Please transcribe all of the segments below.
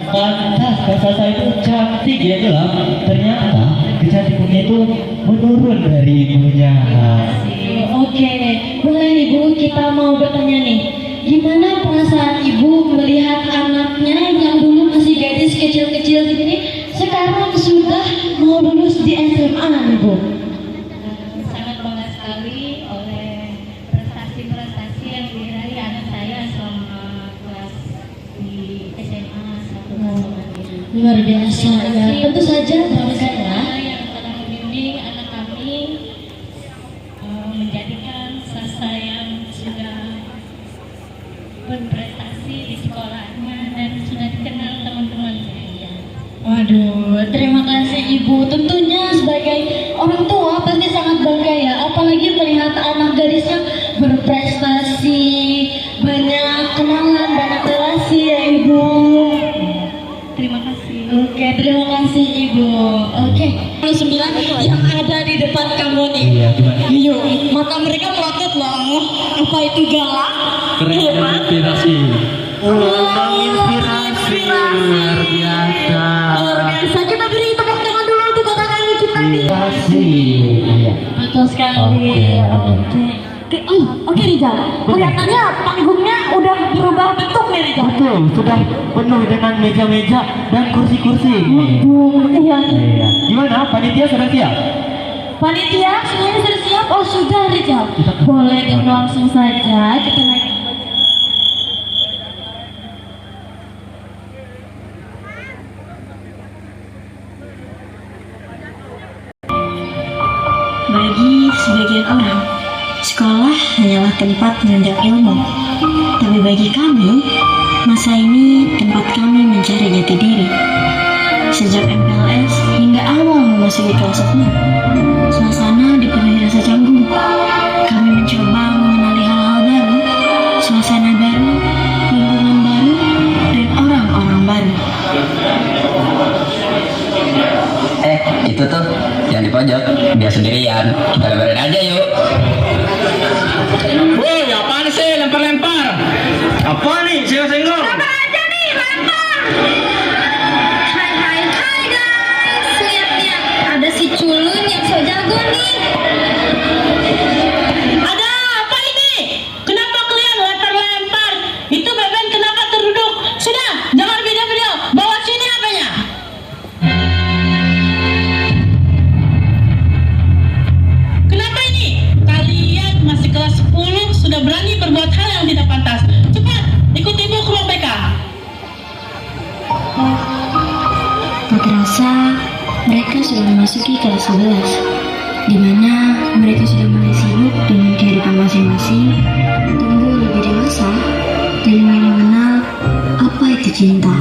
Pantas bahasa saya itu cantik ya jelas. Ternyata kecantikannya itu menurun dari ibunya. Oke, boleh Ibu, kita mau bertanya nih. Gimana perasaan Ibu melihat anaknya yang dulu masih gadis kecil-kecil gini, sekarang sudah mau lulus di SMA, Ibu? Sangat bangga sekali oleh prestasi-prestasi yang diraih anak saya selama kelas di SMA 1 ini. Luar biasa ya, tentu saja bangga ya. Yang telah membimbing anak kami menjadikan Sasa yang sudah berprestasi di sekolahnya dan sudah dikenal teman-teman saya. Waduh, terima kasih Ibu. Tentunya sebagai orang tua pasti sangat bangga ya, apalagi melihat anak gadisnya berprestasi, banyak kenalan, banyak relasi ya Ibu. Terima kasih. Oke, terima kasih Ibu. Oke, 9 yang ada di depan kamu nih. Iya, gimana? Yuk, mata mereka melotot loh. Apa itu galak? Keren dan inspirasi. Menginspirasi luar biasa. Luar biasa. Kita beri tepuk tangan dulu untuk kakak-kakak kita nih. Inspirasi. Iya. Betul sekali. Oke. Oke Rizal. Kelihatannya panggungnya udah berubah bentuk nih Rizal. Betul, sudah penuh dengan meja-meja dan kursi-kursi. Iya. Iya. Gimana? Panitia sudah siap? Panitia semuanya sudah siap? Oh sudah Rizal. Boleh dong, langsung saja kita naik. Bagi sebagian orang, sekolah hanyalah tempat menunjang ilmu. Tapi bagi kami, masa ini tempat kami mencari jati diri. Sejak MPLS hingga awal memasuki kelas 6, suasana dipenuhi rasa canggung. Kami mencoba mengenali hal-hal baru, suasana baru, lingkungan baru, dan orang-orang baru. Itu tuh yang di pojok dia sendirian, kita lebarin aja yuk. Woi, apaan sih lempar-lempar? Apa nih, senggol-senggol? Aja nih, lempar. Hai guys, lihat-lihat ada si culun yang so jago nih. Ada apa ini? Kenapa kalian lempar-lempar? Itu Beben kenapa terduduk? Sudah, jangan video-video, bawa sini apanya. Kenapa ini? Kalian masih kelas 10 sudah berani berbuat hal yang tidak pantas. Cepat, ikut ibu ke ruang BK. Tak terasa, mereka sudah memasuki kelas 11, di mana mereka sudah mulai sibuk dengan kehidupan masing-masing, tumbuh lebih dewasa, dan mulai mengenal apa itu cinta.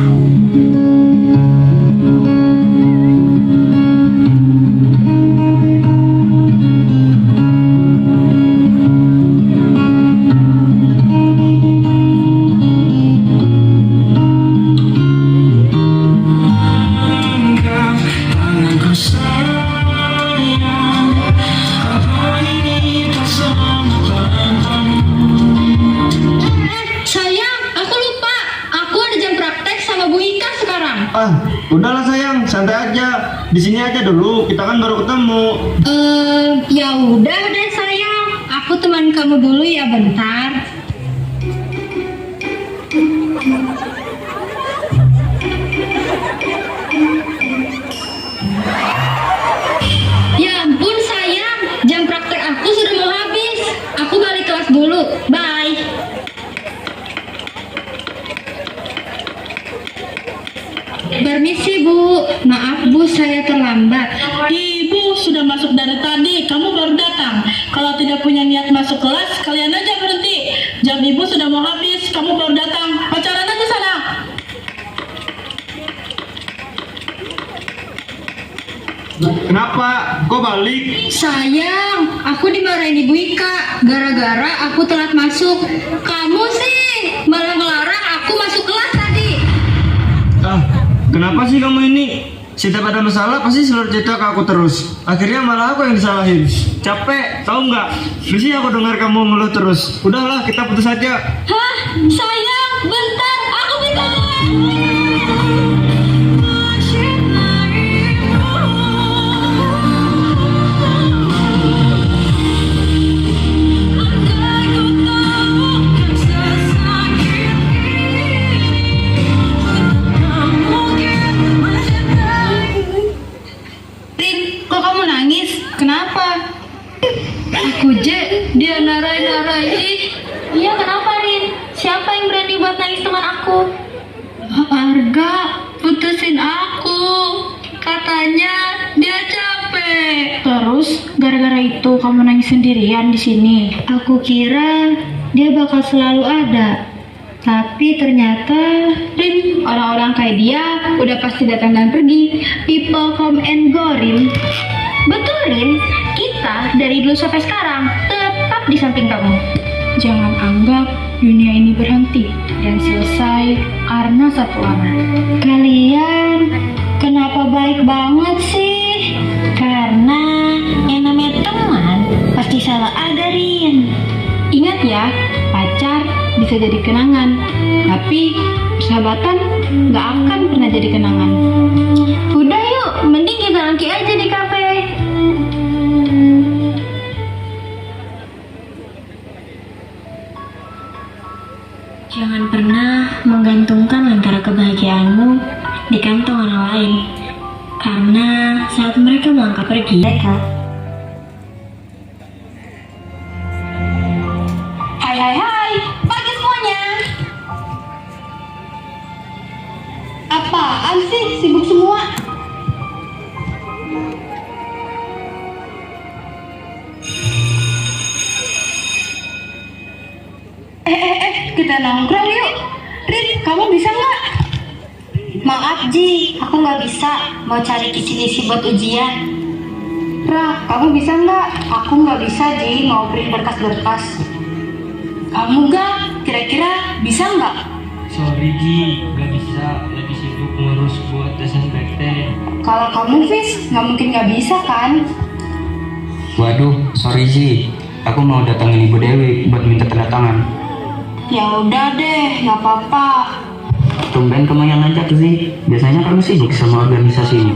Sayang, aku lupa. Aku ada jam praktek sama Bu Ika sekarang. Udahlah sayang, santai aja. Di sini aja dulu, kita kan baru ketemu. Ya udah deh sayang. Aku teman kamu dulu ya bentar. Ya ampun sayang, jam praktek aku sudah mau habis. Aku balik kelas dulu. Bye. Permisi Bu, maaf Bu saya terlambat. Ibu sudah masuk dari tadi, kamu baru datang. Kalau tidak punya niat masuk kelas, kalian aja berhenti. Jam ibu sudah mau habis, kamu baru datang. Pacaran aja sana. Kenapa? Kok balik? Sayang, aku dimarahin Ibu Ika gara-gara aku telat masuk. Kamu sih malah ngelarang aku masuk kelas tadi. Kenapa sih kamu ini? Setiap ada masalah pasti selalu cerita ke aku terus. Akhirnya malah aku yang disalahin. Capek, tahu nggak? Biasanya aku dengar kamu ngeluh terus. Udahlah, kita putus aja. Hah? Sayang, bentar, aku minta. Arga putusin aku. Katanya dia capek. Terus gara-gara itu kamu nangis sendirian di sini. Aku kira dia bakal selalu ada. Tapi ternyata Rin, orang-orang kayak dia udah pasti datang dan pergi. People come and go, Rin. Betul, Rin. Kita dari dulu sampai sekarang tetap di samping kamu. Jangan anggap dunia ini berhenti dan selesai karena satu orang. kalian kenapa baik banget sih? Karena yang namanya teman pasti salah ada, Rin. Ingat ya, pacar bisa jadi kenangan, tapi persahabatan nggak akan pernah jadi kenangan. Udah yuk, mending kita nangki aja di kafe. Jangan pernah menggantungkan antara kebahagiaanmu di kantong orang lain. Karena saat mereka melangkah pergi, Hai, pagi semuanya. Apaan sih sibuk semua? Kita nongkrong yuk. Rin, kamu bisa nggak? maaf Ji, aku nggak bisa. Mau cari kisi-kisi buat ujian. Ra, kamu bisa nggak? Aku nggak bisa Ji, mau print berkas-berkas. Kamu nggak? Kira-kira bisa nggak? Sorry Ji, gak bisa. Lagi sibuk ngurus buat SNMPTN. Kalau kamu Fis, nggak mungkin nggak bisa kan? Waduh, sorry Ji. Aku mau datangin Ibu Dewi buat minta tanda tangan. Ya udah deh, nggak apa-apa. Tumben kamu yang ngajak sih. Biasanya kamu sibuk sama organisasi ini.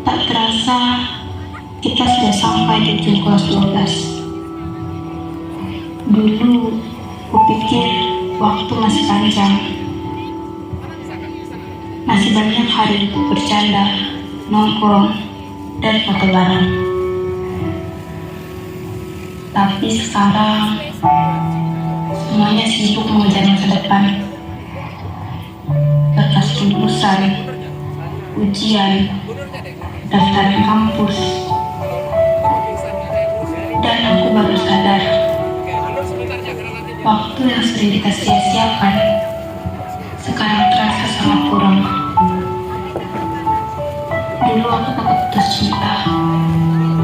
Tak terasa, kita sudah sampai di ujung kelas 12. Dulu, kupikir waktu masih panjang. Masih banyak hari untuk bercanda, nongkrong, dan foto bareng. Tapi sekarang, semuanya sibuk mengejar masa depan. Berkas lulusan, ujian, daftaran kampus. Dan aku baru sadar, waktu yang sering kita sia-siakan sekarang terasa sangat kurang. Dulu aku takut putus cinta.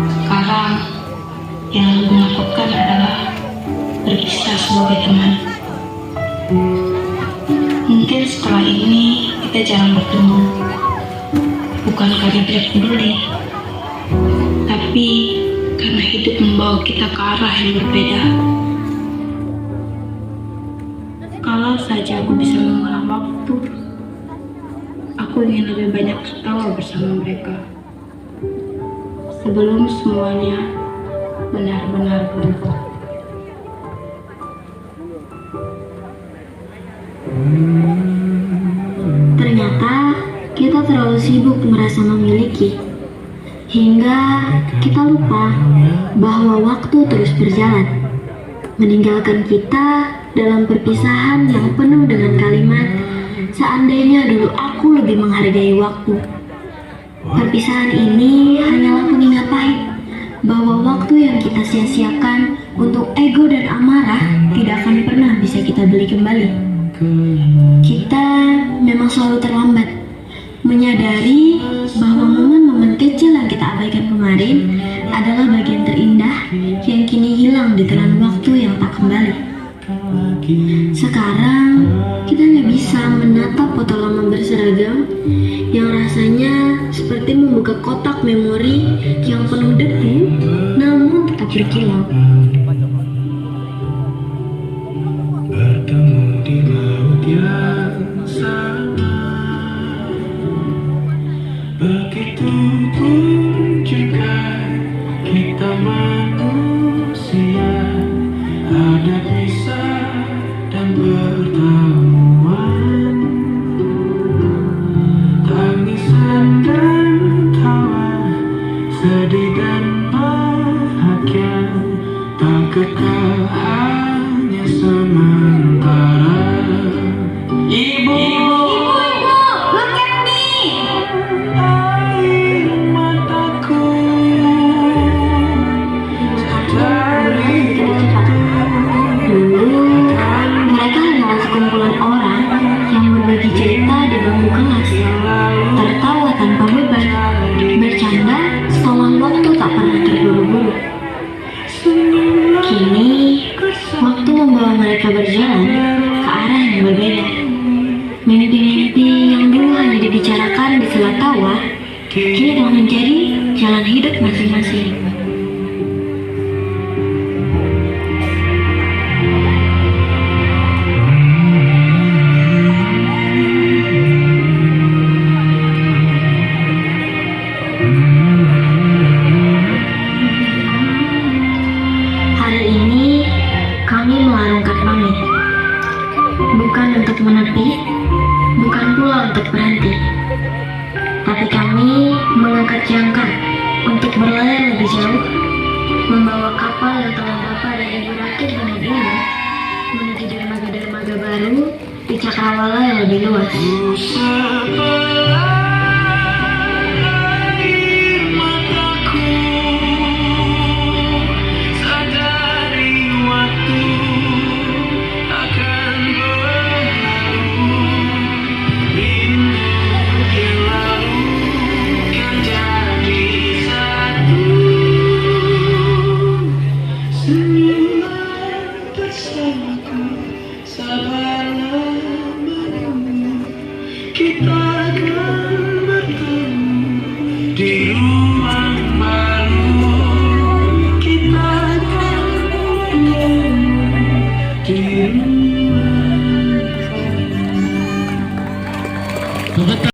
Sekarang yang lebih menakutkan adalah berpisah sebagai teman. Mungkin setelah ini kita jarang bertemu. Bukan karena tidak peduli, tapi karena hidup membawa kita ke arah yang berbeda. Kalau saja aku bisa mengulang waktu, aku ingin lebih banyak tertawa bersama mereka. Sebelum semuanya benar-benar berubah. ternyata kita terlalu sibuk merasa memiliki, hingga kita lupa bahwa waktu terus berjalan, meninggalkan kita dalam perpisahan yang penuh dengan kalimat, seandainya dulu aku lebih menghargai waktu. Perpisahan ini hanyalah pengingat pahit bahwa waktu yang kita sia-siakan untuk ego dan amarah tidak akan pernah bisa kita beli kembali. Kita memang selalu terlambat menyadari bahwa momen-momen kecil yang kita abaikan kemarin adalah bagian terindah yang kini hilang di telan waktu yang tak kembali. Sekarang kita hanya bisa menatap foto lama berseragam yang rasanya seperti membuka kotak memori yang penuh debu namun tetap berkilau. Bertemu di laut yang sama, begitupun juga kita manusia, ada pisah dan pertemuan, tangisan dan tawa, sedih dan bahagia, tak kekal hanya sementara. Ibu. Look at me. Air mataku dari Dulu, mereka adalah sekumpulan orang yang berbagi cerita di bangku kelas, tertawa tanpa beban, bercanda seolah waktu tak pernah terburu-buru. Kini, waktu membawa mereka berjalan ke arah yang berbeda. Mimpi-mimpi yang dulu hanya dibicarakan di sela tawa, kini telah menjadi jalan hidup masing-masing. Hari ini kami melarungkan pamit, bukan untuk menepi, bukan pula untuk berhenti, tapi kami mengangkat jangkar untuk berlayar lebih jauh, membawa kapal yang telah bapak dan ibu rakit dengan ini menuju dermaga-dermaga baru di cakrawala yang lebih luas. air mataku, sadari waktu akan berlalu. Rindu yang lalu kan jadi satu. Senyuman bersamaku, sabarlah menunggu kita